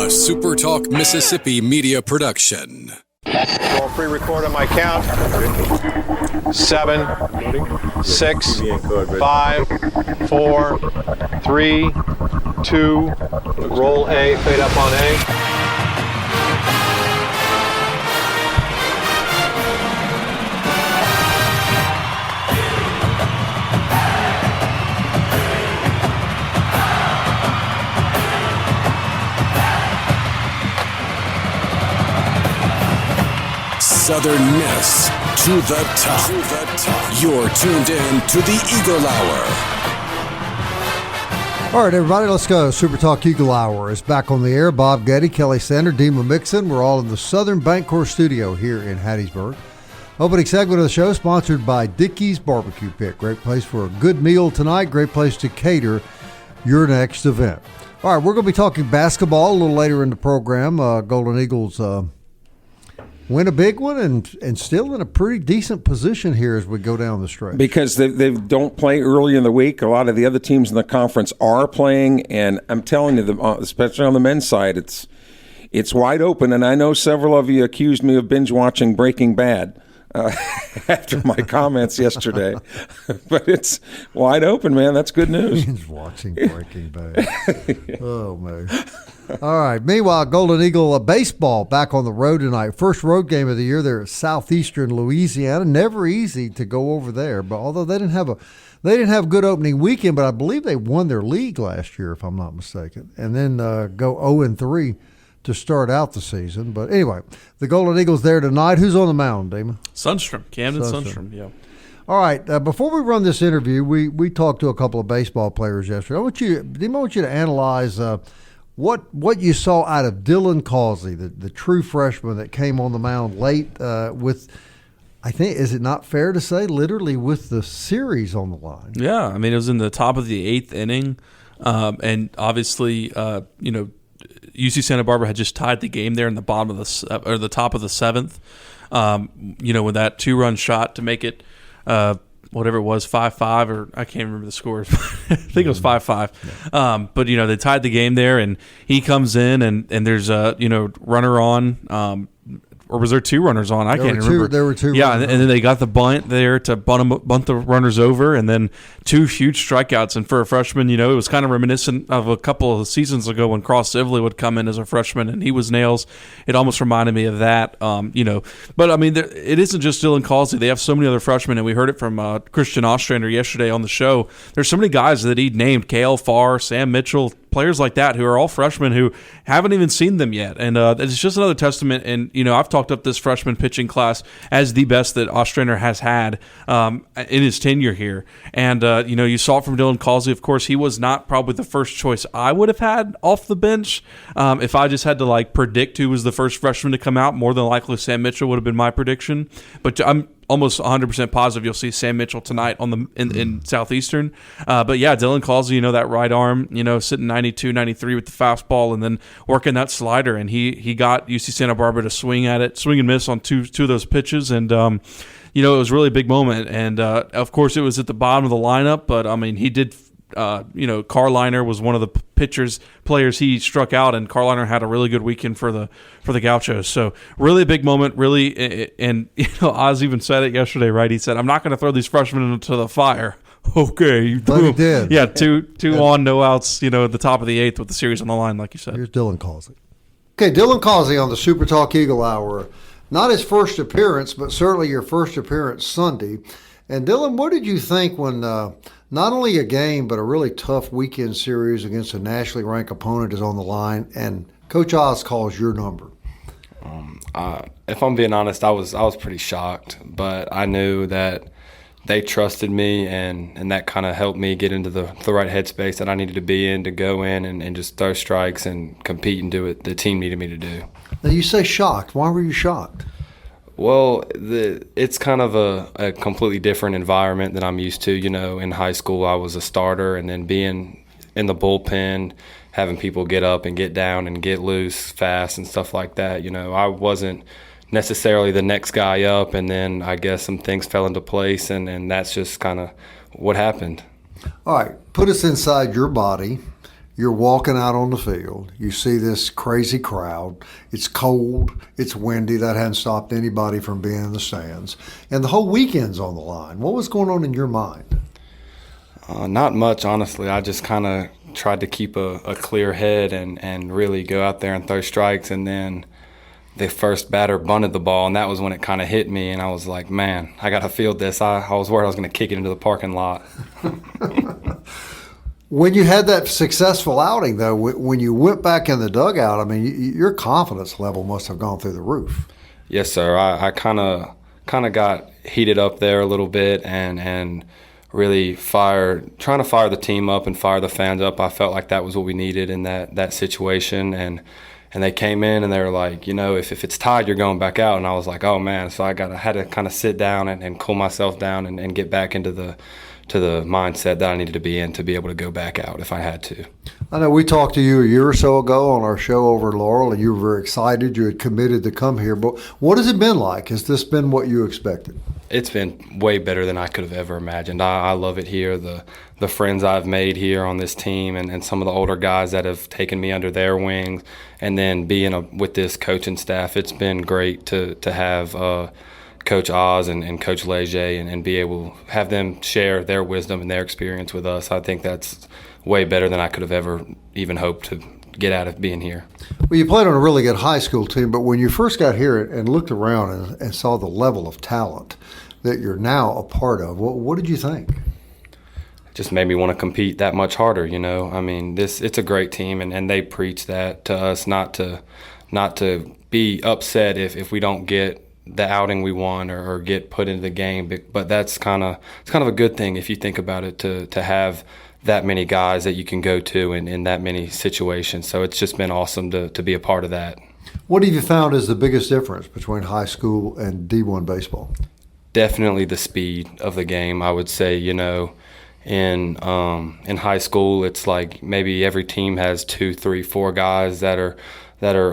SuperTalk Mississippi media production. I'll pre-record on my count. 7, 6, 5, 4, 3, 2. Roll A, fade up on A. Southern Miss to the top. You're tuned in to the Eagle Hour. All right, everybody, let's go. Super Talk Eagle Hour is back on the air. Bob Getty, Kelly Sander, Dima Mixon. We're all in the Southern Bancorp studio here in Hattiesburg. Opening segment of the show sponsored by Dickey's Barbecue Pit. Great place for a good meal tonight. Great place to cater your next event. All right, we're going to be talking basketball a little later in the program. Golden Eagles win a big one and still in a pretty decent position here as we go down the stretch. Because they don't play early in the week. A lot of the other teams in the conference are playing, and I'm telling you, especially on the men's side, it's wide open. And I know several of you accused me of binge watching Breaking Bad after my comments yesterday. But it's wide open, man. That's good news. Binge watching Breaking Bad. Oh, man. All right. Meanwhile, Golden Eagle baseball back on the road tonight. First road game of the year. They're at Southeastern Louisiana. Never easy to go over there. But although they didn't have a good opening weekend, but I believe they won their league last year, if I'm not mistaken, and then go 0-3 to start out the season. But anyway, the Golden Eagles there tonight. Who's on the mound, Damon? Camden Sundstrom. Yeah. All right. Before we run this interview, we talked to a couple of baseball players yesterday. I want you to analyze what you saw out of Dylan Causey, the true freshman that came on the mound late with, I think, is it not fair to say, literally with the series on the line? Yeah, I mean, it was in the top of the 8th inning, and obviously, UC Santa Barbara had just tied the game there in the bottom of the top of the 7th. With that 2-run shot to make it whatever it was, 5-5, or I can't remember the scores. I think it was 5-5. Yeah. But they tied the game there, and he comes in, and there's a runner on. Or was there 2 runners on? I can't remember. There were 2. Yeah, and then they got the bunt there to bunt the runners over, and then 2 huge strikeouts. And for a freshman, it was kind of reminiscent of a couple of seasons ago when Cross Sibley would come in as a freshman and he was nails. It almost reminded me of that, But I mean, it isn't just Dylan Causey. They have so many other freshmen, and we heard it from Christian Ostrander yesterday on the show. There's so many guys that he named: Kale Farr, Sam Mitchell, players like that who are all freshmen who haven't even seen them yet. And it's just another testament. And, I've talked up this freshman pitching class as the best that Ostrander has had in his tenure here. And, you saw it from Dylan Causey. Of course, he was not probably the first choice I would have had off the bench. If I just had to, predict who was the first freshman to come out, more than likely Sam Mitchell would have been my prediction. But I'm almost 100% positive you'll see Sam Mitchell tonight in Southeastern. But yeah, Dylan Causey, that right arm, sitting 92, 93 with the fastball, and then working that slider. And he got UC Santa Barbara to swing and miss on two of those pitches. And, it was really a big moment. And, of course, it was at the bottom of the lineup. But, I mean, he did Carliner was one of the players he struck out, and Carliner had a really good weekend for the Gauchos. So really a big moment, really. And Oz even said it yesterday, right? He said, "I'm not going to throw these freshmen into the fire." Okay, but he did. Yeah, two on, no outs. At the top of the 8th with the series on the line, like you said. Here's Dylan Causey. Okay, Dylan Causey on the Super Talk Eagle Hour. Not his first appearance, but certainly your first appearance Sunday. And Dylan, what did you think when not only a game, but a really tough weekend series against a nationally ranked opponent is on the line, and Coach Oz calls your number? If I'm being honest, I was pretty shocked, but I knew that they trusted me, and that kind of helped me get into the right headspace that I needed to be in to go in and just throw strikes and compete and do what the team needed me to do. Now, you say shocked. Why were you shocked? Well, it's kind of a completely different environment than I'm used to. In high school, I was a starter, and then being in the bullpen, having people get up and get down and get loose fast and stuff like that. I wasn't necessarily the next guy up, and then I guess some things fell into place, and that's just kind of what happened. All right, put us inside your body. You're walking out on the field. You see this crazy crowd. It's cold. It's windy. That hadn't stopped anybody from being in the stands. And the whole weekend's on the line. What was going on in your mind? Not much, honestly. I just kind of tried to keep a clear head and really go out there and throw strikes. And then the first batter bunted the ball, and that was when it kind of hit me. And I was like, man, I got to field this. I was worried I was going to kick it into the parking lot. When you had that successful outing, though, when you went back in the dugout, I mean, your confidence level must have gone through the roof. Yes, sir. I kind of got heated up there a little bit and really trying to fire the team up and fire the fans up. I felt like that was what we needed in that situation. And they came in and they were like, if it's tied, you're going back out. And I was like, oh, man. So I had to kind of sit down and cool myself down and get back into the mindset that I needed to be in to be able to go back out if I had to. I know we talked to you a year or so ago on our show over in Laurel, and you were very excited. You had committed to come here. But what has it been like? Has this been what you expected? It's been way better than I could have ever imagined. I love it here. The friends I've made here on this team and some of the older guys that have taken me under their wings, and then being with this coaching staff, it's been great to have Coach Oz and Coach Leger and be able to have them share their wisdom and their experience with us. I think that's way better than I could have ever even hoped to get out of being here. Well, you played on a really good high school team, but when you first got here and looked around and saw the level of talent that you're now a part of, what did you think? It just made me want to compete that much harder, I mean, it's a great team, and they preach that to us, not to be upset if we don't get the outing we want or get put into the game, but it's kind of a good thing if you think about it to have that many guys that you can go to in that many situations. So it's just been awesome to be a part of that. What have you found is the biggest difference between high school and D1 baseball? Definitely the speed of the game. I would say, in high school, it's like maybe every team has 2, 3, 4 guys that are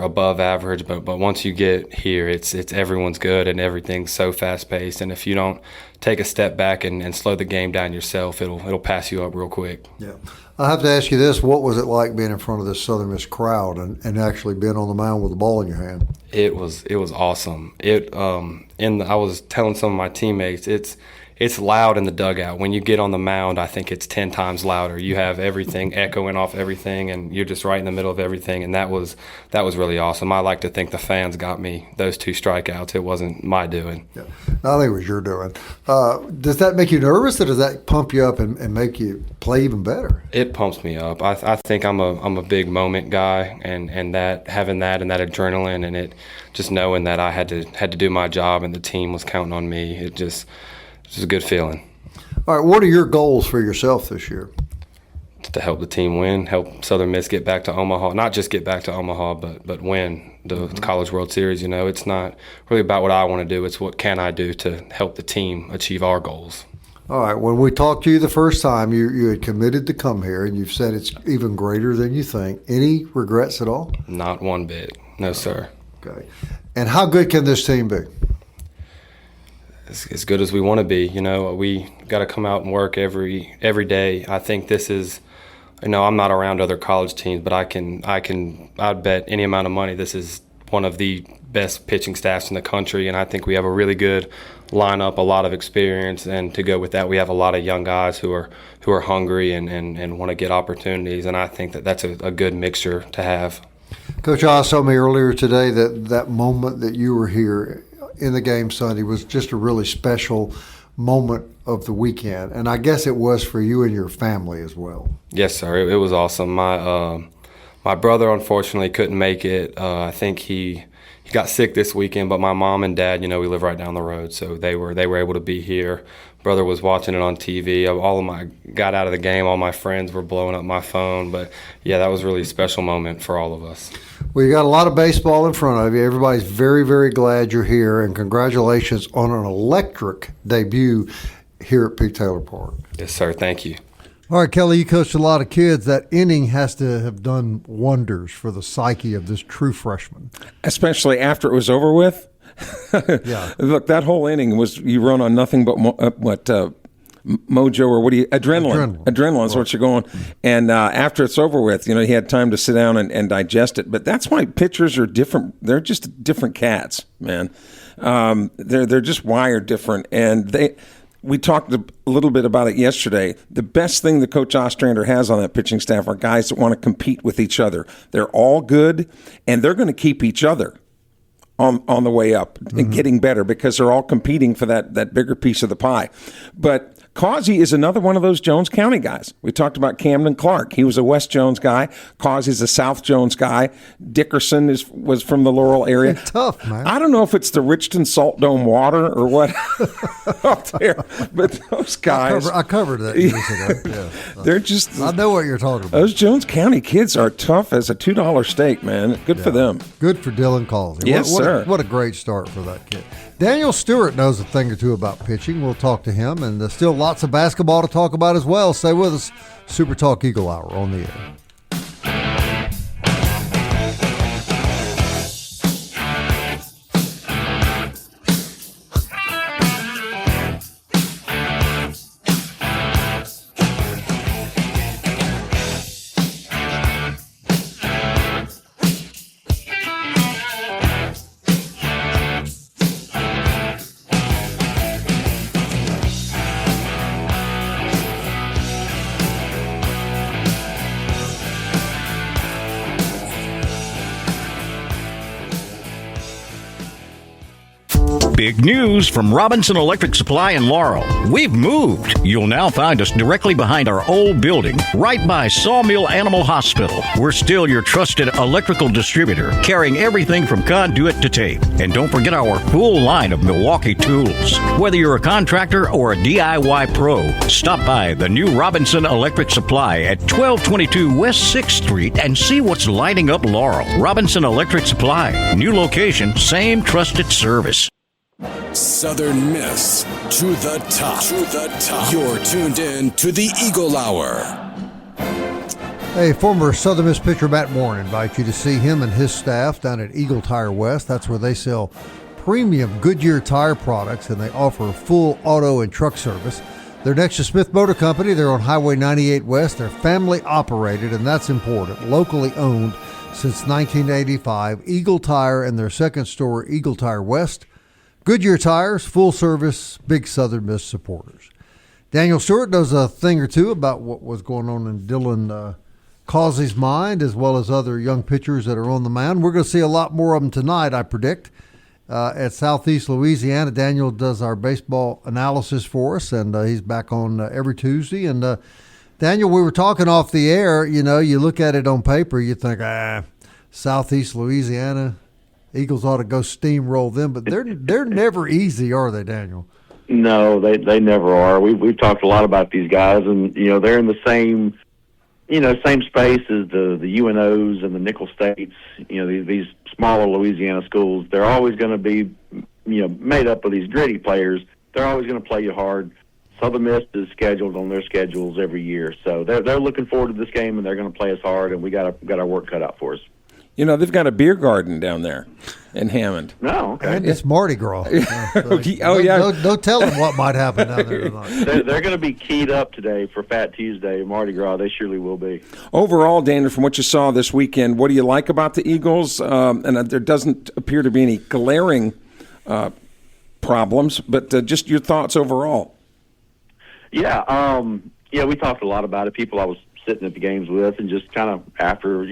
above average, but once you get here, it's everyone's good and everything's so fast paced. And if you don't take a step back and slow the game down yourself, it'll pass you up real quick. Yeah, I have to ask you this: what was it like being in front of this Southern Miss crowd and actually being on the mound with the ball in your hand? It was awesome. I was telling some of my teammates, it's loud in the dugout. When you get on the mound, I think it's 10 times louder. You have everything echoing off everything, and you're just right in the middle of everything, and that was really awesome. I like to think the fans got me those 2 strikeouts. It wasn't my doing. Yeah, I think it was your doing. Does that make you nervous, or does that pump you up and make you play even better? It pumps me up. I think I'm a big moment guy, and that having that and that adrenaline and it just knowing that I had to do my job and the team was counting on me. It's a good feeling. All right, what are your goals for yourself this year? To help the team win, help Southern Miss get back to Omaha. Not just get back to Omaha, but win the College World Series. It's not really about what I want to do. It's what can I do to help the team achieve our goals. All right, when we talked to you the first time, you had committed to come here, and you've said it's even greater than you think. Any regrets at all? Not one bit. No, sir. Okay. And how good can this team be? As good as we want to be. We got to come out and work every day. I think this is, I'm not around other college teams, but I'd bet any amount of money this is one of the best pitching staffs in the country, and I think we have a really good lineup, a lot of experience, and to go with that, we have a lot of young guys who are hungry and want to get opportunities, and I think that's a good mixture to have. Coach Oz told me earlier today that moment that you were here in the game Sunday was just a really special moment of the weekend, and I guess it was for you and your family as well. Yes, sir. It was awesome. My brother unfortunately couldn't make it. I think he got sick this weekend, but my mom and dad, we live right down the road, so they were able to be here. Brother was watching it on TV. Got out of the game. All my friends were blowing up my phone, but yeah, that was really a special moment for all of us. Well, you got a lot of baseball in front of you. Everybody's very, very glad you're here, and congratulations on an electric debut here at Pete Taylor Park. Yes, sir. Thank you. All right, Kelly, you coached a lot of kids. That inning has to have done wonders for the psyche of this true freshman. Especially after it was over with. Yeah. Look, that whole inning was you run on nothing but mojo, or what do you, adrenaline is what you're going. And after it's over with, he had time to sit down and digest it. But that's why pitchers are different. They're just different cats, man. They're just wired different. And we talked a little bit about it yesterday. The best thing that Coach Ostrander has on that pitching staff are guys that want to compete with each other. They're all good, and they're going to keep each other on the way up and getting better because they're all competing for that bigger piece of the pie. But Causey is another one of those Jones County guys. We talked about Camden Clark. He was a West Jones guy. Causey's a South Jones guy. Dickerson was from the Laurel area. They're tough, man. I don't know if it's the Richton Salt Dome water or what up there, but those guys. I covered that years ago. Yeah. They're just. I know what you're talking about. Those Jones County kids are tough as a $2 steak, man. Good for them. Good for Dylan Causey. Yes, sir. What a great start for that kid. Daniel Stewart knows a thing or two about pitching. We'll talk to him, and there's still lots of basketball to talk about as well. Stay with us. Super Talk Eagle Hour on the air. Big news from Robinson Electric Supply in Laurel. We've moved. You'll now find us directly behind our old building, right by Sawmill Animal Hospital. We're still your trusted electrical distributor, carrying everything from conduit to tape. And don't forget our full line of Milwaukee tools. Whether you're a contractor or a DIY pro, stop by the new Robinson Electric Supply at 1222 West 6th Street and see what's lighting up Laurel. Robinson Electric Supply. New location, same trusted service. Southern Miss to the top. To the top. You're tuned in to the Eagle Hour. Hey, former Southern Miss pitcher Matt Warren invites you to see him and his staff down at Eagle Tire West. That's where they sell premium Goodyear tire products, and they offer full auto and truck service. They're next to Smith Motor Company. They're on Highway 98 West. They're family operated, and that's important. Locally owned since 1985. Eagle Tire and their second store, Eagle Tire West. Goodyear Tires, full service, big Southern Miss supporters. Daniel Stewart knows a thing or two about what was going on in Dylan Causey's mind, as well as other young pitchers that are on the mound. We're going to see a lot more of them tonight, I predict, at Southeast Louisiana. Daniel does our baseball analysis for us, and he's back on every Tuesday. And Daniel, we were talking off the air. You look at it on paper, you think, Southeast Louisiana, Eagles ought to go steamroll them, but they're never easy, are they, Daniel? No, they never are. We've talked a lot about these guys, and they're in the same space as the UNOs and the Nickel States. These smaller Louisiana schools. They're always going to be made up of these gritty players. They're always going to play you hard. Southern Miss is scheduled on their schedules every year, so they're looking forward to this game, and they're going to play us hard, and we got our work cut out for us. They've got a beer garden down there in Hammond. No, okay. And it's Mardi Gras. Don't tell them what might happen down there tonight. They're going to be keyed up today for Fat Tuesday, Mardi Gras. They surely will be. Overall, Daniel, from what you saw this weekend, what do you like about the Eagles? And there doesn't appear to be any glaring problems, but just your thoughts overall. Yeah, we talked a lot about it. People I was sitting at the games with, and just kind of after,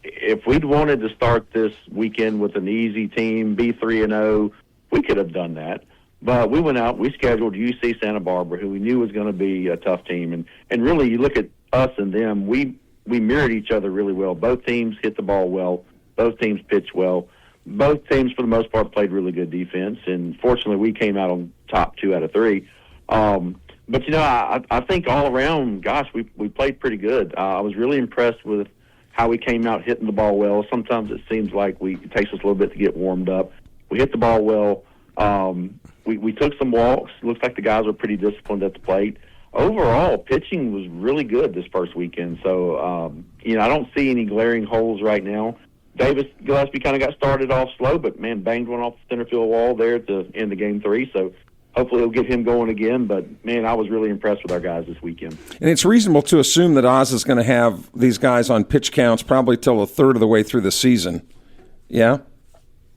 if we'd wanted to start this weekend with an easy team, be 3-0, we could have done that. But we went out, we scheduled UC Santa Barbara, who we knew was going to be a tough team. And really, you look at us and them, we mirrored each other really well. Both teams hit the ball well. Both teams pitched well. Both teams, for the most part, played really good defense. And fortunately, we came out on top 2 out of 3. But, I think all around, gosh, we played pretty good. I was really impressed with how we came out hitting the ball well. Sometimes it seems like it takes us a little bit to get warmed up. We hit the ball well. We took some walks. Looks like the guys were pretty disciplined at the plate. Overall, pitching was really good this first weekend. So, I don't see any glaring holes right now. Davis Gillespie kind of got started off slow, but, man, banged one off the center field wall there at the end of game 3. So hopefully it'll get him going again. But, man, I was really impressed with our guys this weekend. And it's reasonable to assume that Oz is going to have these guys on pitch counts probably till a third of the way through the season. Yeah?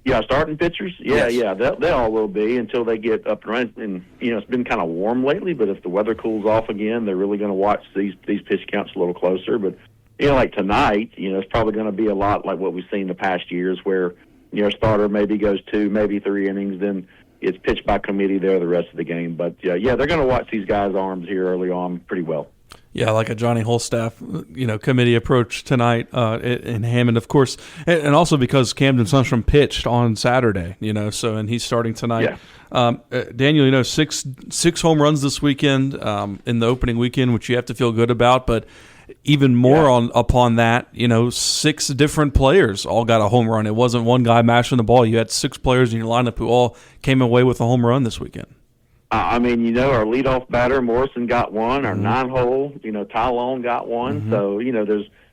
Yeah, starting pitchers? Yes. Yeah, they all will be until they get up and running. And, it's been kind of warm lately, but if the weather cools off again, they're really going to watch these pitch counts a little closer. But, like tonight, it's probably going to be a lot like what we've seen the past years where, a starter maybe goes 2, maybe 3 innings, then it's pitched by committee there the rest of the game. But, they're going to watch these guys' arms here early on pretty well. Yeah, like a Johnny Holstaff, committee approach tonight in Hammond, of course, and also because Camden Sunstrom pitched on Saturday, and he's starting tonight. Yeah. Daniel, 6 home runs this weekend in the opening weekend, which you have to feel good about, but even more upon that, 6 different players all got a home run. It wasn't one guy mashing the ball. You had 6 players in your lineup who all came away with a home run this weekend. Our leadoff batter, Morrison, got one. Our 9-hole, Ty Long got one. Mm-hmm. So,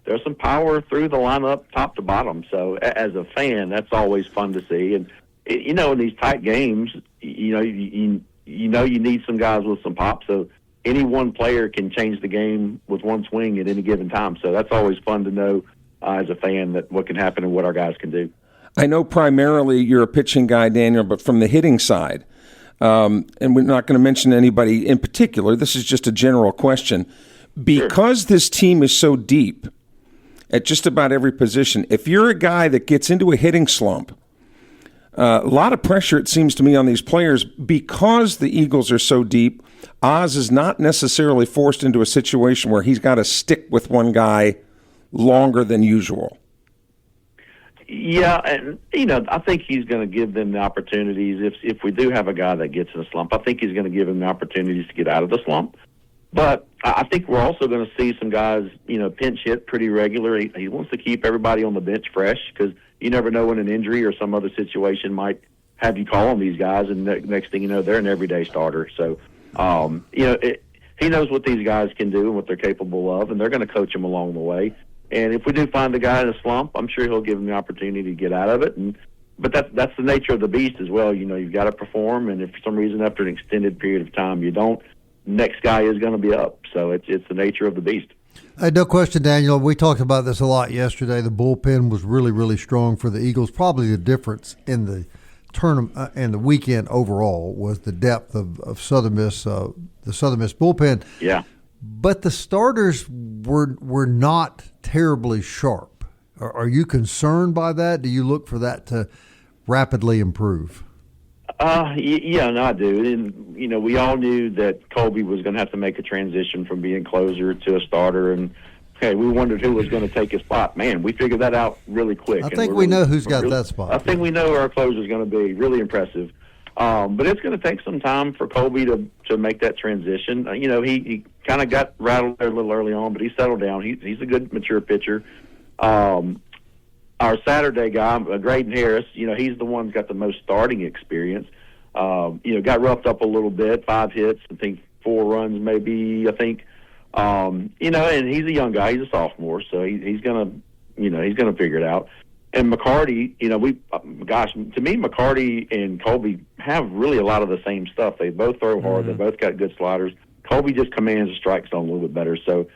there's some power through the lineup top to bottom. So, as a fan, that's always fun to see. And, in these tight games, you need some guys with some pop. So, any one player can change the game with one swing at any given time. So, that's always fun to know as a fan that what can happen and what our guys can do. I know primarily you're a pitching guy, Daniel, but from the hitting side, and we're not going to mention anybody in particular. This is just a general question. Because this team is so deep at just about every position, if you're a guy that gets into a hitting slump, a lot of pressure, it seems to me, on these players. Because the Eagles are so deep, Oz is not necessarily forced into a situation where he's got to stick with one guy longer than usual. Yeah, and, I think he's going to give them the opportunities. If we do have a guy that gets in a slump, I think he's going to give them the opportunities to get out of the slump. But I think we're also going to see some guys, pinch hit pretty regularly. He wants to keep everybody on the bench fresh because you never know when an injury or some other situation might have you call on these guys, and next thing you know, they're an everyday starter. So, he knows what these guys can do and what they're capable of, and they're going to coach them along the way. And if we do find a guy in a slump, I'm sure he'll give him the opportunity to get out of it. But that's the nature of the beast as well. You've got to perform, and if for some reason after an extended period of time you don't, next guy is going to be up. So it's the nature of the beast. No question, Daniel. We talked about this a lot yesterday. The bullpen was really, really strong for the Eagles. Probably the difference in the tournament and the weekend overall was the depth of Southern Miss, the Southern Miss bullpen. Yeah. But the starters were not terribly sharp. Are you concerned by that? Do you look for that to rapidly improve? Yeah, no, I do. And, we all knew that Colby was going to have to make a transition from being closer to a starter. And, we wondered who was going to take his spot. Man, we figured that out really quick. I think we know who's got that spot. I think we know who our closer is going to be. Really impressive. But it's going to take some time for Colby to make that transition. He kind of got rattled there a little early on, but he settled down. He's a good, mature pitcher. Our Saturday guy, Graydon Harris, he's the one who's got the most starting experience. Got roughed up a little bit, 5 hits, I think 4 runs maybe, and he's a young guy. He's a sophomore, so he's going to figure it out. And McCarty, to me, McCarty and Colby have really a lot of the same stuff. They both throw hard. Mm-hmm. They both got good sliders. Colby just commands the strike zone a little bit better. So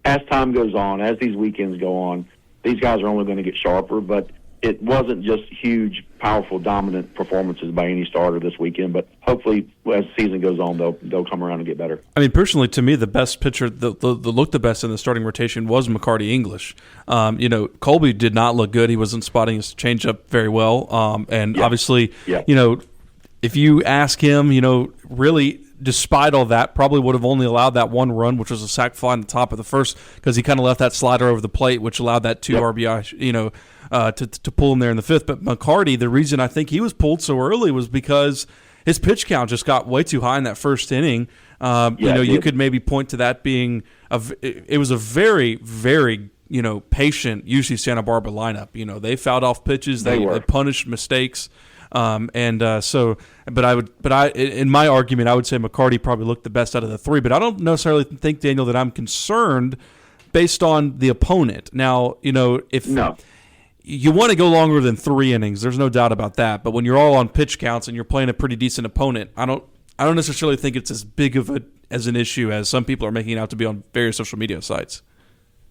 as time goes on, as these weekends go on, these guys are only going to get sharper. But it wasn't just huge, powerful, dominant performances by any starter this weekend. But hopefully, as the season goes on, they'll come around and get better. I mean, personally, to me, the best pitcher that looked the best in the starting rotation was McCarty English. Colby did not look good. He wasn't spotting his changeup very well. Obviously, if you ask him, really, despite all that, probably would have only allowed that 1 run, which was a sac fly in the top of the first, because he kind of left that slider over the plate, which allowed that 2 RBI, to pull him there in the 5th. But McCarty, the reason I think he was pulled so early was because his pitch count just got way too high in that first inning. You could maybe point to that being it was a very, very patient UC Santa Barbara lineup. They fouled off pitches, they punished mistakes. In my argument, I would say McCarty probably looked the best out of the 3, but I don't necessarily think, Daniel, that I'm concerned based on the opponent. Now, you want to go longer than 3 innings, there's no doubt about that. But when you're all on pitch counts and you're playing a pretty decent opponent, I don't necessarily think it's as big of an issue as some people are making it out to be on various social media sites.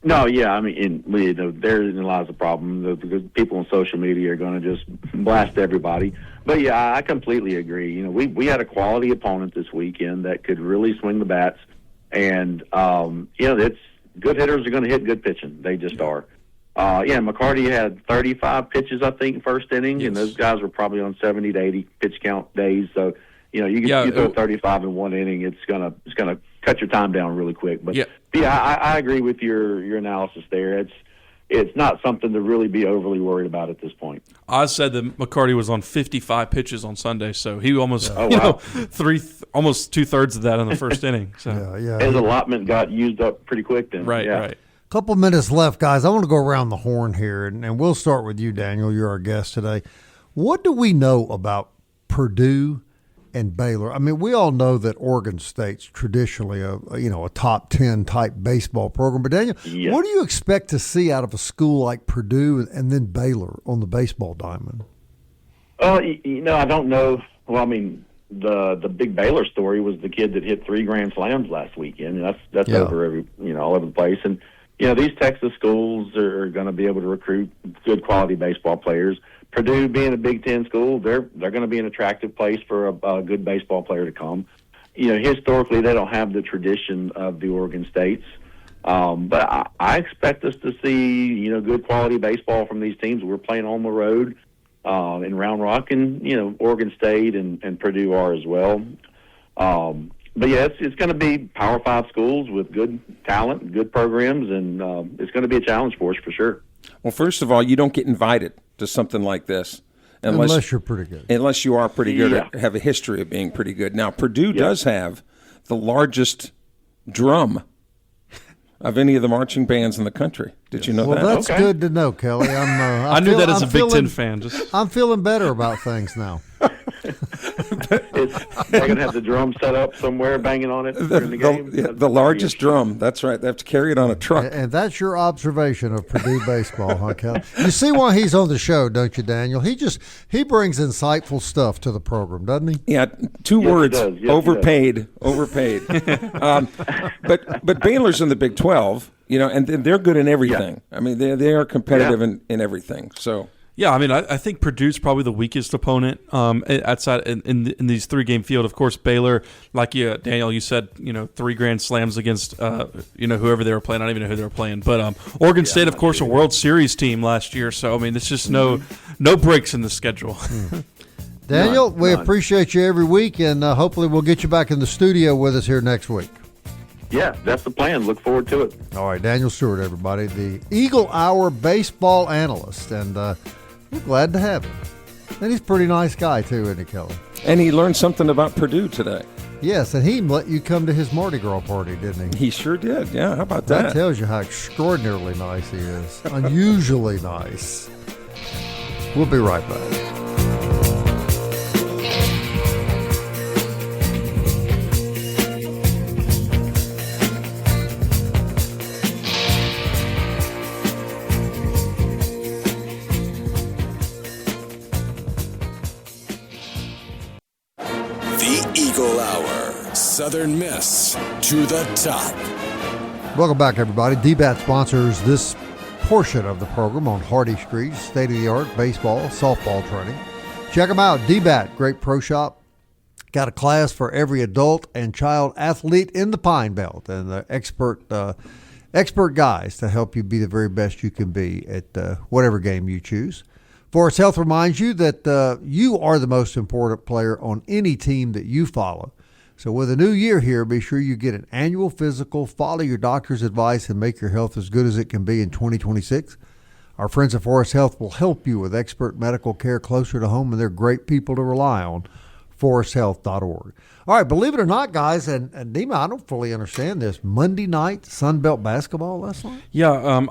No, yeah, I mean, therein lies the problem. The people on social media are going to just blast everybody. But yeah, I completely agree. We had a quality opponent this weekend that could really swing the bats, and it's good hitters are going to hit good pitching. They just are. McCarty had 35 pitches, I think, first inning, and those guys were probably on 70 to 80 pitch count days. So, you throw 35 in one inning, it's gonna cut your time down really quick. But I agree with your analysis there. It's not something to really be overly worried about at this point. Oz said that McCarty was on 55 pitches on Sunday, so he almost almost 2/3 of that in the first inning. So his allotment got used up pretty quick then. Right. Couple minutes left, guys. I want to go around the horn here, and we'll start with you, Daniel. You're our guest today. What do we know about Purdue and Baylor? I mean, we all know that Oregon State's traditionally a top 10 type baseball program. But Daniel, what do you expect to see out of a school like Purdue and then Baylor on the baseball diamond? I don't know. Well, I mean, the big Baylor story was the kid that hit 3 grand slams last weekend. That's over all over the place. And these Texas schools are going to be able to recruit good quality baseball players. Purdue being a Big Ten school, they're going to be an attractive place for a good baseball player to come. Historically, they don't have the tradition of the Oregon States. But I expect us to see, good quality baseball from these teams. We're playing on the road in Round Rock, and, Oregon State and Purdue are as well. But yeah, it's going to be Power 5 schools with good talent, good programs, and it's going to be a challenge for us for sure. Well, first of all, you don't get invited to something like this unless you're pretty good. Unless you are pretty good or have a history of being pretty good. Now, Purdue does have the largest drum of any of the marching bands in the country. Did you know that? Well, that's good to know, Kelly. I knew that as a Big Ten fan. I'm feeling better about things now. They're going to have the drum set up somewhere, banging on it during the game. The largest drum. That's right. They have to carry it on a truck. And that's your observation of Purdue baseball, huh, Kelly? You see why he's on the show, don't you, Daniel? He brings insightful stuff to the program, doesn't he? Yeah, two words: overpaid. Overpaid. But Baylor's in the Big 12, and they're good in everything. Yeah. I mean, they are competitive in everything. So. Yeah, I mean, I think Purdue's probably the weakest opponent outside in these 3-game field. Of course, Baylor, like Daniel, you said, 3 grand slams against whoever they were playing. I don't even know who they were playing, but Oregon State, of course, a World Series team last year. So I mean, it's just no breaks in the schedule. Daniel, we appreciate you every week, and hopefully we'll get you back in the studio with us here next week. Yeah, that's the plan. Look forward to it. All right, Daniel Stewart, everybody, the Eagle Hour baseball analyst, and we're glad to have him. And he's a pretty nice guy, too, isn't he, Kelly? And he learned something about Purdue today. Yes, and he let you come to his Mardi Gras party, didn't he? He sure did, yeah. How about that? That tells you how extraordinarily nice he is. Unusually nice. We'll be right back. Eagle Hour, Southern Miss to the top. Welcome back, everybody. DBAT sponsors this portion of the program on Hardy Street, state-of-the-art baseball, softball training. Check them out, DBAT, great pro shop. Got a class for every adult and child athlete in the Pine Belt, and the expert guys to help you be the very best you can be at whatever game you choose. Forest Health reminds you that you are the most important player on any team that you follow. So with a new year here, be sure you get an annual physical, follow your doctor's advice, and make your health as good as it can be in 2026. Our friends at Forest Health will help you with expert medical care closer to home, and they're great people to rely on. ForestHealth.org. All right, believe it or not, guys, and Dima, I don't fully understand this. Monday night Sunbelt basketball last night? Yeah,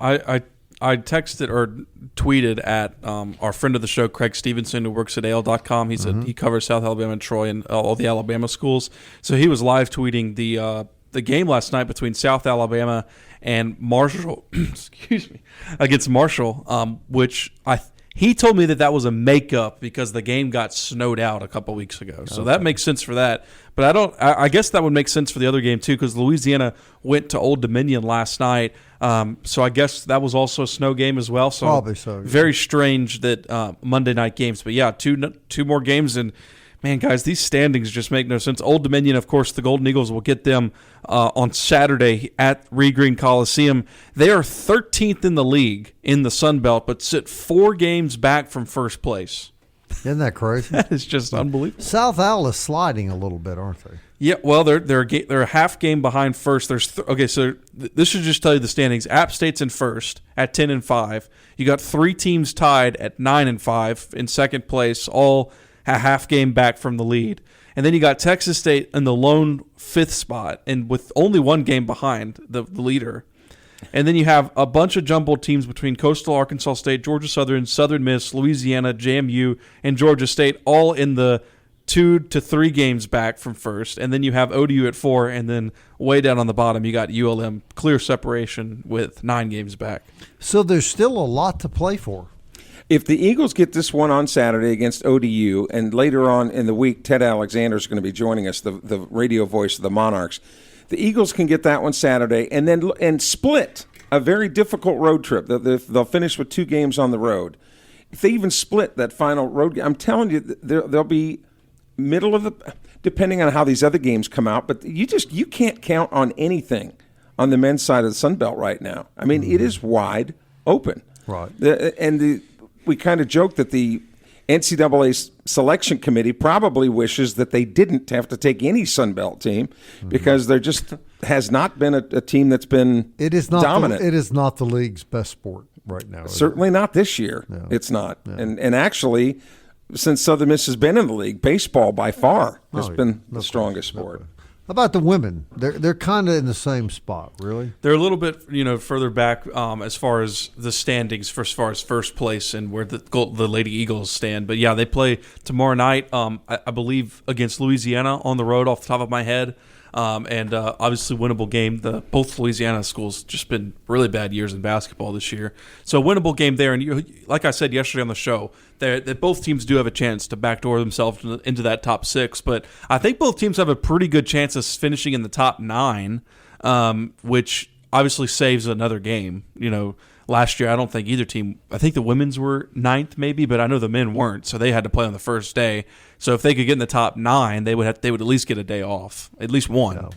I texted or tweeted at our friend of the show, Craig Stevenson, who works at AL.com. He said he covers South Alabama and Troy and all the Alabama schools. So he was live tweeting the game last night between South Alabama and Marshall. Excuse me, against Marshall, which He told me that was a makeup because the game got snowed out a couple weeks ago. So that makes sense for that. But I guess that would make sense for the other game too, because Louisiana went to Old Dominion last night. So I guess that was also a snow game as well. So probably so. Yeah. Very strange that Monday night games. But yeah, two more games, and man, guys, these standings just make no sense. Old Dominion, of course, the Golden Eagles will get them on Saturday at Reed Green Coliseum. They are 13th in the league in the Sun Belt, but sit 4 games back from first place. Isn't that crazy? That is just unbelievable. South Al is sliding a little bit, aren't they? Yeah, well, they're a half game behind first. So this should just tell you the standings. App State's in first at 10-5. You got 3 teams tied at 9-5 in second place, all a half game back from the lead. And then you got Texas State in the lone 5th spot and with only 1 game behind the leader. And then you have a bunch of jumbled teams between Coastal Arkansas State, Georgia Southern, Southern Miss, Louisiana, JMU, and Georgia State, all in the 2 to 3 games back from first. And then you have ODU at 4, and then way down on the bottom you got ULM, clear separation with 9 games back. So there's still a lot to play for. If the Eagles get this one on Saturday against ODU, and later on in the week, Ted Alexander is going to be joining us, the radio voice of the Monarchs. The Eagles can get that one Saturday and split a very difficult road trip. They'll finish with 2 games on the road. If they even split that final road game, I'm telling you, they'll be middle of the, depending on how these other games come out. But you can't count on anything on the men's side of the Sun Belt right now. I mean, it is wide open. Right. We kind of joke that the NCAA selection committee probably wishes that they didn't have to take any Sun Belt team because there just has not been a team that's been dominant. It is not the league's best sport right now. Certainly not this year. No. It's not. No. And actually, since Southern Miss has been in the league, baseball by far has been the strongest sport. How about the women? They're kind of in the same spot, really. They're a little bit, further back as far as the standings, as far as first place and where the Lady Eagles stand. But yeah, they play tomorrow night, I believe, against Louisiana on the road, off the top of my head. And obviously winnable game. Both Louisiana schools just been really bad years in basketball this year. So winnable game there. And like I said yesterday on the show, that both teams do have a chance to backdoor themselves into that top 6. But I think both teams have a pretty good chance of finishing in the top 9, which obviously saves another game. Last year, I don't think either team – I think the women's were 9th maybe, but I know the men weren't, so they had to play on the first day. So if they could get in the top 9, they would at least get a day off, at least one,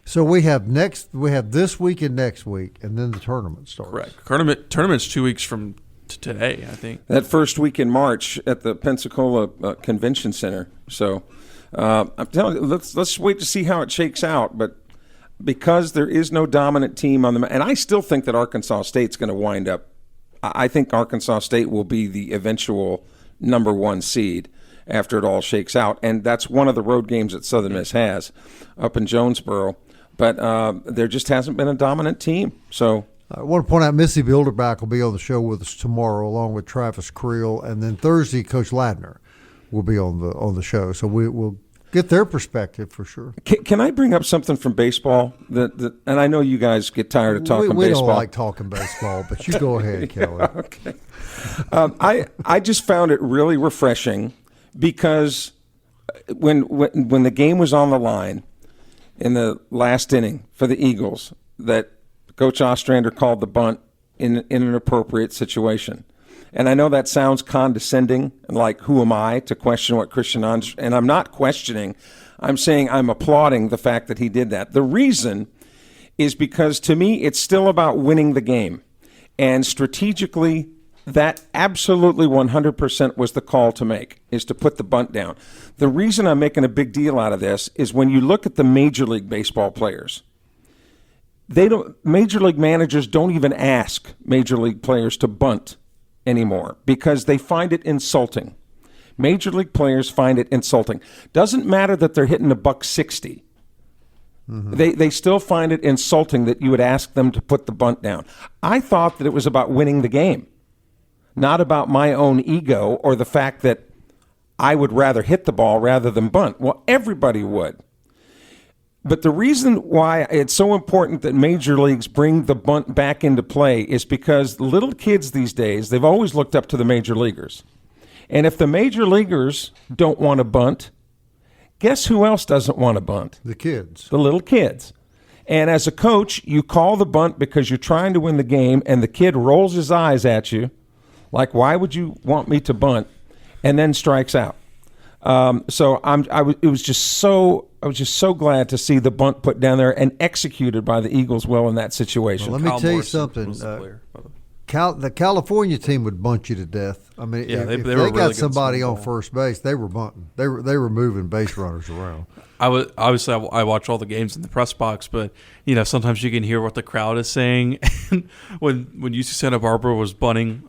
So we have this week and next week, and then the tournament starts. Correct. Tournament's 2 weeks from today, I think. That first week in March at the Pensacola Convention Center. So I'm telling you, let's wait to see how it shakes out, but – because there is no dominant team on the – and I still think that Arkansas State's going to wind up – I think Arkansas State will be the eventual number 1 seed after it all shakes out. And that's one of the road games that Southern Miss has up in Jonesboro. But there just hasn't been a dominant team. So I want to point out Missy Bilderback will be on the show with us tomorrow along with Travis Creel. And then Thursday, Coach Ladner will be on the show. So we'll get their perspective for sure. Can I bring up something from baseball? And I know you guys get tired of talking baseball. We don't like talking baseball, but you go ahead, Kelly. Okay. I just found it really refreshing because when the game was on the line in the last inning for the Eagles, that Coach Ostrander called the bunt in an appropriate situation. And I know that sounds condescending, like who am I to question what Christian Andre, and I'm not questioning. I'm saying I'm applauding the fact that he did that. The reason is because to me it's still about winning the game. And strategically, that absolutely 100% was the call to make, is to put the bunt down. The reason I'm making a big deal out of this is when you look at the Major League Baseball players, Major League managers don't even ask Major League players to bunt anymore because they find it insulting. Major League players find it insulting. Doesn't matter that they're hitting $160. Mm-hmm. They still find it insulting that you would ask them to put the bunt down. I thought that it was about winning the game, not about my own ego or the fact that I would rather hit the ball rather than bunt. Well, everybody would. But the reason why it's so important that major leagues bring the bunt back into play is because little kids these days, they've always looked up to the major leaguers. And if the major leaguers don't want to bunt, guess who else doesn't want to bunt? The kids. The little kids. And as a coach, you call the bunt because you're trying to win the game, and the kid rolls his eyes at you like, why would you want me to bunt, and then strikes out. I was just so glad to see the bunt put down there and executed by the Eagles well in that situation. Well, let me tell you something. The California team would bunt you to death. I mean, yeah, if they they were got really somebody good on first base, they were bunting. They were moving base runners around. Obviously, I watch all the games in the press box, but sometimes you can hear what the crowd is saying. And when UC Santa Barbara was bunting,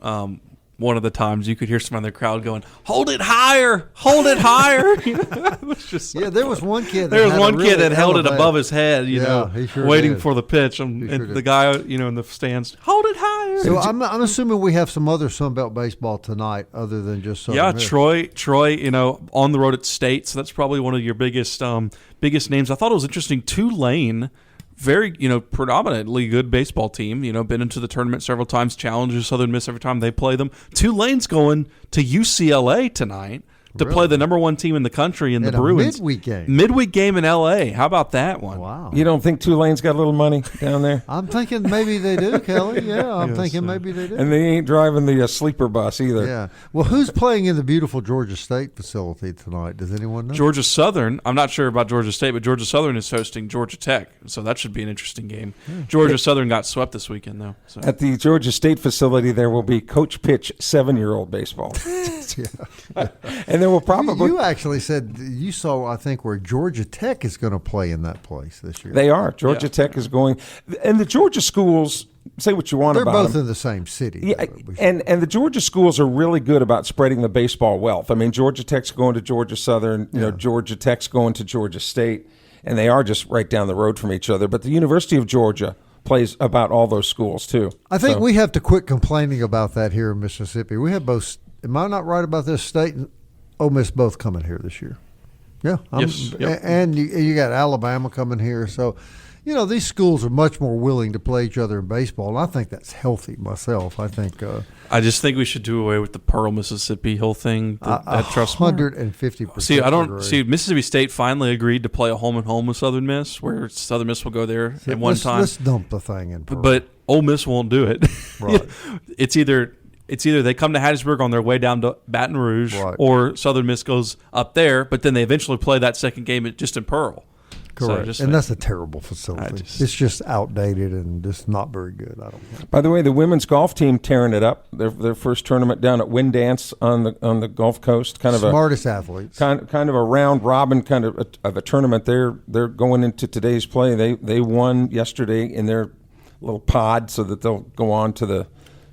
one of the times you could hear someone in the crowd going, "Hold it higher, hold it higher." It was just there was one kid. There was one kid that held it above his head, he sure waiting did. for the pitch, and the guy, in the stands, "Hold it higher." So I'm assuming we have some other Sunbelt baseball tonight, other than just Southern Miss. Troy, on the road at State, so that's probably one of your biggest names. I thought it was interesting. Tulane. Very, predominantly good baseball team. Been into the tournament several times, challenges Southern Miss every time they play them. Tulane's going to UCLA tonight to play the number one team in the country in the Bruins. Midweek game in L.A. How about that one? Wow. You don't think Tulane's got a little money down there? I'm thinking maybe they do, Kelly. Yeah, I'm thinking maybe they do. And they ain't driving the sleeper bus either. Yeah. Well, who's playing in the beautiful Georgia State facility tonight? Does anyone know? Georgia Southern. I'm not sure about Georgia State, but Georgia Southern is hosting Georgia Tech, so that should be an interesting game. Georgia Southern got swept this weekend, though. So. At the Georgia State facility, there will be Coach Pitch 7-year-old baseball. And there will probably... You actually said you saw, I think, where Georgia Tech is going to play in that place this year. They are. Georgia Tech is going. And the Georgia schools, say what you want They're about both them. in the same city. Yeah, and the Georgia schools are really good about spreading the baseball wealth. I mean, Georgia Tech's going to Georgia Southern. Georgia Tech's going to Georgia State. And they are just right down the road from each other. But the University of Georgia plays about all those schools, too. I think we have to quit complaining about that here in Mississippi. We have both. Am I not right about this? State and Ole Miss both coming here this year. Yeah. Yes. Yep. And you got Alabama coming here. So, these schools are much more willing to play each other in baseball. And I think that's healthy myself. I think. I just think we should do away with the Pearl, Mississippi whole thing. That trust 150%. See, I don't see. Mississippi State finally agreed to play a home and home with Southern Miss, where Southern Miss will go there at one time. Let's dump the thing in Pearl. But Ole Miss won't do it. Right. It's either they come to Hattiesburg on their way down to Baton Rouge, or Southern Miss goes up there, but then they eventually play that second game just in Pearl. Correct. And that's a terrible facility. It's just outdated and just not very good. I don't think. By the way, the women's golf team tearing it up. Their first tournament down at Wind Dance on the Gulf Coast. Kind of smartest athletes. Kind of a round robin kind of a tournament. They're going into today's play. They won yesterday in their little pod, so that they'll go on to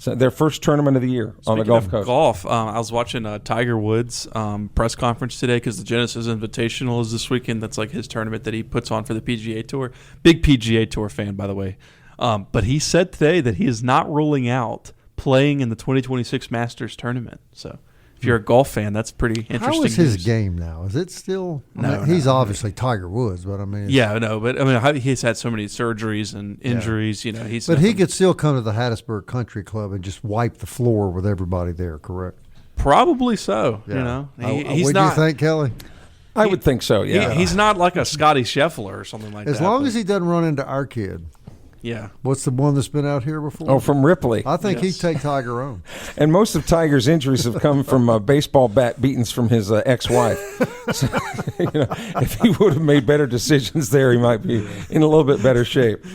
their first tournament of the year on the Gulf Coast. Golf. I was watching Tiger Woods' press conference today because the Genesis Invitational is this weekend. That's like his tournament that he puts on for the PGA Tour. Big PGA Tour fan, by the way. But he said today that he is not ruling out playing in the 2026 Masters tournament. So if you're a golf fan, that's pretty interesting. How is his news. game now? Is it still? No, he's obviously Tiger Woods, but I mean, he's had so many surgeries and injuries. But he could still come to the Hattiesburg Country Club and just wipe the floor with everybody there. Correct? Probably so. Yeah. He's what not. Do you think, Kelly? I would think so. Yeah, he's not like a Scotty Scheffler or something like that. As long as he doesn't run into our kid. Yeah. What's the one that's been out here before? Oh, from Ripley. I think he'd take Tiger on. And most of Tiger's injuries have come from baseball bat beatings from his ex-wife. So, if he would have made better decisions there, he might be in a little bit better shape.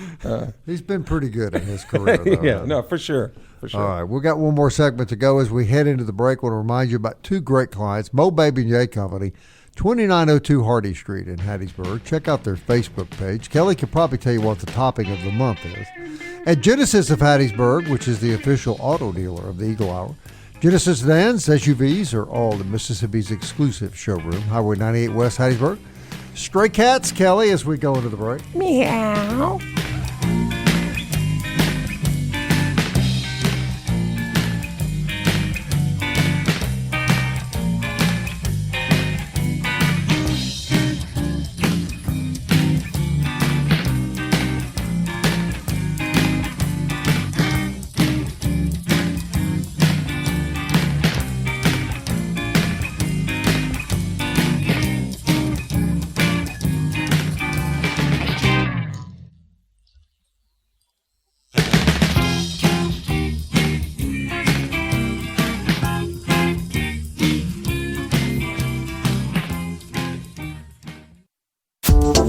He's been pretty good in his career, though. Yeah, no, for sure. All right, we've got one more segment to go as we head into the break. I want to remind you about two great clients, Mo Baby and Jay Company, 2902 Hardy Street in Hattiesburg. Check out their Facebook page. Kelly could probably tell you what the topic of the month is. At Genesis of Hattiesburg, which is the official auto dealer of the Eagle Hour, Genesis sedans, SUVs are all in Mississippi's exclusive showroom, Highway 98 West Hattiesburg. Stray cats, Kelly, as we go into the break. Meow.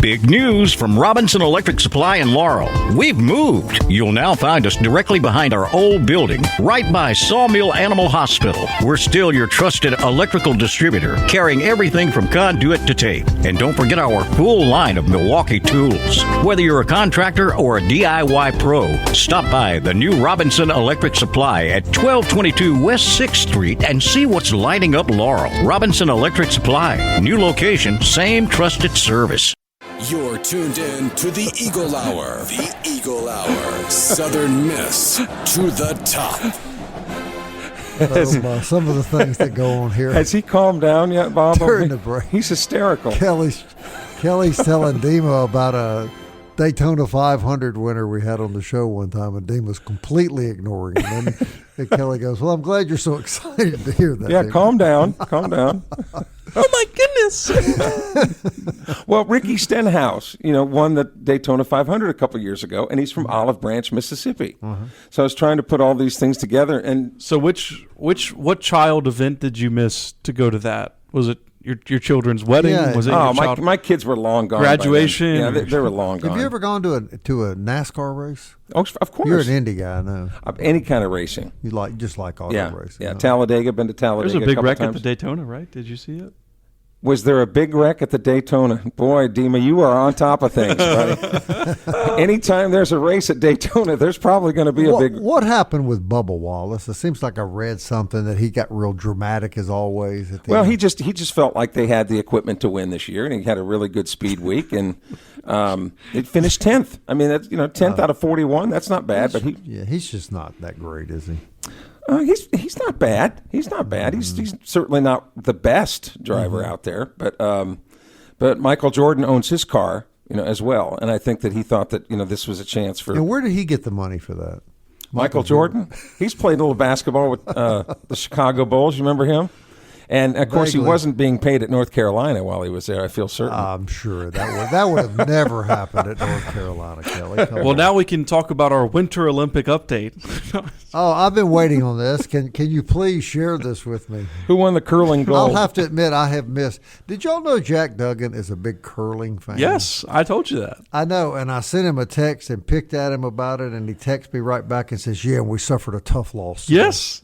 Big news from Robinson Electric Supply in Laurel. We've moved. You'll now find us directly behind our old building, right by Sawmill Animal Hospital. We're still your trusted electrical distributor, carrying everything from conduit to tape. And don't forget our full line of Milwaukee tools. Whether you're a contractor or a DIY pro, stop by the new Robinson Electric Supply at 1222 West 6th Street and see what's lighting up Laurel. Robinson Electric Supply. New location, same trusted service. You're tuned in to the Eagle Hour. The Eagle Hour. Southern Miss to the top. Some of the things that go on here. Has he calmed down yet, Bob? During the break. He's hysterical. Kelly's telling Dima about a Daytona 500 winner we had on the show one time, and Dima's completely ignoring him. And Kelly goes, "Well, I'm glad you're so excited to hear that." Yeah, Dima. calm down. Calm down. Oh, my goodness. Well, Ricky Stenhouse, won the Daytona 500 a couple years ago, and he's from Olive Branch, Mississippi. So I was trying to put all these things together. And So what child event did you miss to go to that? Was it your children's wedding? Yeah. Was it your child? my kids were long gone. by then. Graduation? Yeah, they were long gone. Have you ever gone to a NASCAR race? Oh, of course. You're an Indy guy, I know. Any kind of racing. You just like auto Yeah, racing. yeah. huh? Talladega, been to Talladega. There's a big couple wreck times. at the Daytona, right? Did you see it? Was there a big wreck at the Daytona? Boy, Dima, you are on top of things, buddy. Anytime there's a race at Daytona, there's probably going to be a big. What happened with Bubba Wallace? It seems like I read something that he got real dramatic as always. At the Well, end. he just felt like they had the equipment to win this year, and he had a really good speed week, and it finished 10th. I mean, that's 10th out of 41. That's not bad, but he's just not that great, is he? He's not bad. He's not bad. He's certainly not the best driver out there, but Michael Jordan owns his car, as well, and I think that he thought that this was a chance for. And where did he get the money for that? Michael Jordan? He's played a little basketball with the Chicago Bulls. You remember him? And, of course, he Vaguely. wasn't being paid at North Carolina while he was there, I feel certain. I'm sure that would have never happened at North Carolina, Kelly. Come Well, on. now we can talk about our Winter Olympic update. Oh, I've been waiting on this. Can you please share this with me? Who won the curling gold? I'll have to admit I have missed. Did y'all know Jack Duggan is a big curling fan? Yes, I told you that. I know, and I sent him a text and picked at him about it, and he texted me right back and says, "Yeah, we suffered a tough loss." Yes.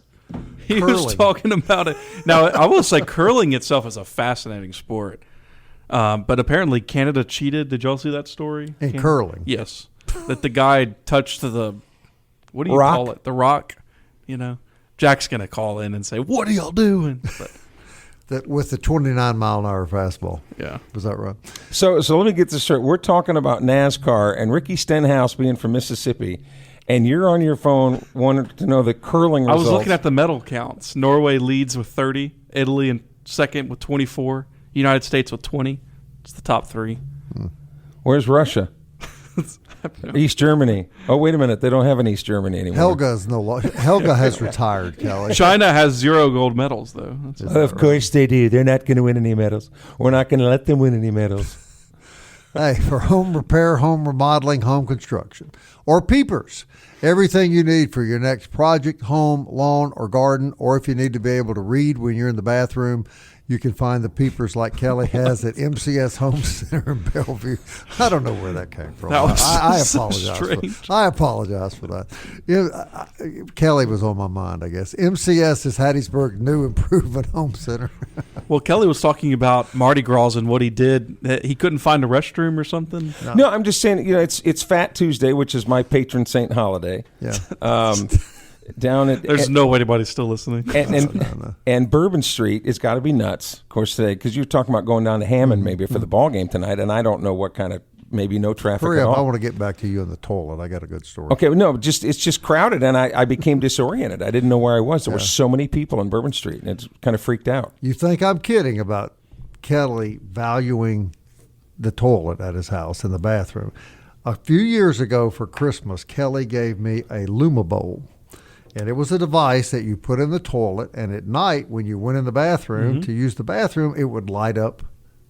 He was Curling. talking about it. Now, I will say curling itself is a fascinating sport. But apparently Canada cheated. Did y'all see that story? In curling? Yes. That the guy touched the, what do you Rock? call it? The rock. Jack's going to call in and say, "What are y'all doing?" But, That with the 29-mile-an-hour fastball. yeah. Was that right? So let me get this straight. We're talking about NASCAR and Ricky Stenhouse being from Mississippi, and you're on your phone wanting to know the curling I results. was looking at the medal counts. Norway leads with 30. Italy in second with 24. United States with 20. It's the top three. Where's Russia? East Germany. Oh, wait a minute. They don't have an East Germany anymore. Helga has retired, Kelly. China has 0 gold medals, though. Of course they do. They're not going to win any medals. We're not going to let them win any medals. Hey, for home repair, home remodeling, home construction, or peepers, everything you need for your next project, home, lawn, or garden, or if you need to be able to read when you're in the bathroom, you can find the peepers like Kelly has at MCS Home Center in Bellevue. I don't know where that came from. That was I so apologize. strange. I apologize for that. Kelly was on my mind, I guess. MCS is Hattiesburg's new improvement home center. Well, Kelly was talking about Mardi Gras and what he did. He couldn't find a restroom or something. No, I'm just saying, it's Fat Tuesday, which is my patron saint holiday. Yeah. Down at There's no way anybody's still listening. and Bourbon Street has got to be nuts, of course, today, because you're talking about going down to Hammond maybe for the ball game tonight, and I don't know what kind of, maybe no traffic Hurry at up. I all. want to get back to you in the toilet. I got a good story. Okay, no, it's just crowded, and I became disoriented. I didn't know where I was. There were so many people on Bourbon Street, and it kind of freaked out. You think I'm kidding about Kelly valuing the toilet at his house in the bathroom. A few years ago for Christmas, Kelly gave me a Luma Bowl. And it was a device that you put in the toilet, and at night when you went in the bathroom to use the bathroom, it would light up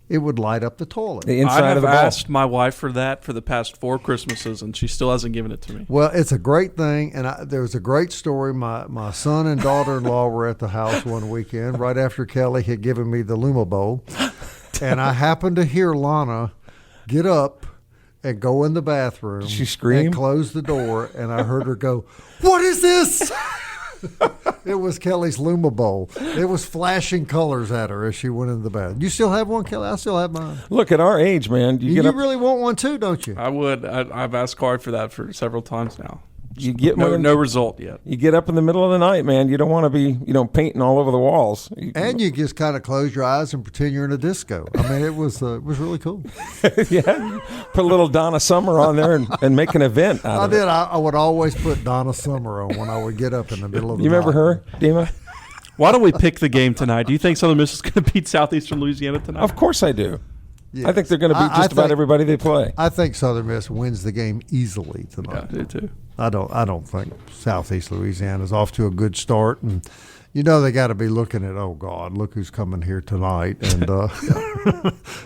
the toilet. The inside I have of the ball. asked my wife for that for the past 4 Christmases, and she still hasn't given it to me. Well, it's a great thing, and there was a great story. My son and daughter-in-law were at the house one weekend right after Kelly had given me the Luma Bowl, and I happened to hear Lana get up and go in the bathroom. Did she scream? And close the door, and I heard her go, "What is this?" It was Kelly's Luma Bowl. It was flashing colors at her as she went in the bathroom. You still have one, Kelly? I still have mine. Look, at our age, man, you really want one too, don't you? I would. I've asked Card for that for several times now. You get no result yet. You get up in the middle of the night, man. You don't want to be, painting all over the walls. And you just kind of close your eyes and pretend you're in a disco. I mean, it was really cool. Yeah, put a little Donna Summer on there and make an event out of it. I would always put Donna Summer on when I would get up in the middle of the night. You remember her, Dima? Why don't we pick the game tonight? Do you think Southern Miss is going to beat Southeastern Louisiana tonight? Of course I do. Yes. I think they're going to beat about everybody they play. I think Southern Miss wins the game easily tonight. Yeah, I do too. I don't think Southeast Louisiana is off to a good start, and they got to be looking at, oh God, look who's coming here tonight, and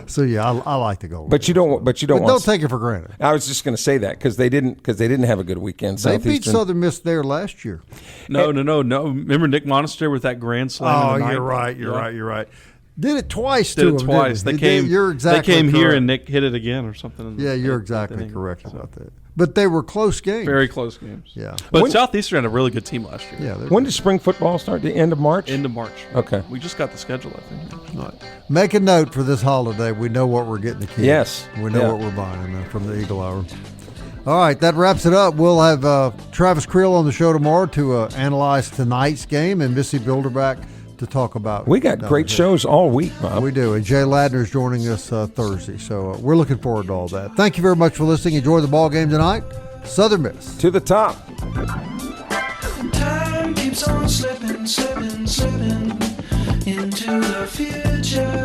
so I like the goal. But you don't take it for granted. I was just going to say that because they didn't have a good weekend. They beat Southern Miss there last year. No. Remember Nick Monster with that grand slam? Oh, you're right. Did it twice to them. Twice. They came. You're exactly. They came correct. here and Nick hit it again or something. Yeah, you're exactly correct about that. But they were close games. Very close games. Yeah. But Southeastern had a really good team last year. Yeah. When does spring football start? The end of March? End of March. Okay. We just got the schedule, I think. All right. Make a note for this holiday. We know what we're getting the kids. Yes. We know what we're buying from the Eagle Hour. All right, that wraps it up. We'll have Travis Creel on the show tomorrow to analyze tonight's game and Missy Bilderback to talk about. We got great shows all week, Bob. We do. And Jay Ladner's joining us Thursday. So we're looking forward to all that. Thank you very much for listening. Enjoy the ball game tonight. Southern Miss. To the top. Time keeps on slipping into the future.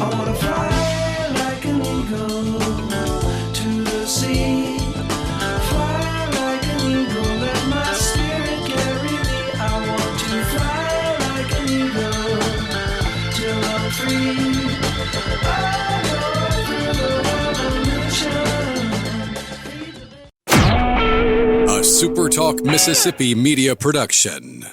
I want to fly like an eagle to the sea. Fly like an eagle, let my spirit carry me. I want to fly like an eagle till I'm free. I go through the revolution. A SuperTalk Mississippi media production.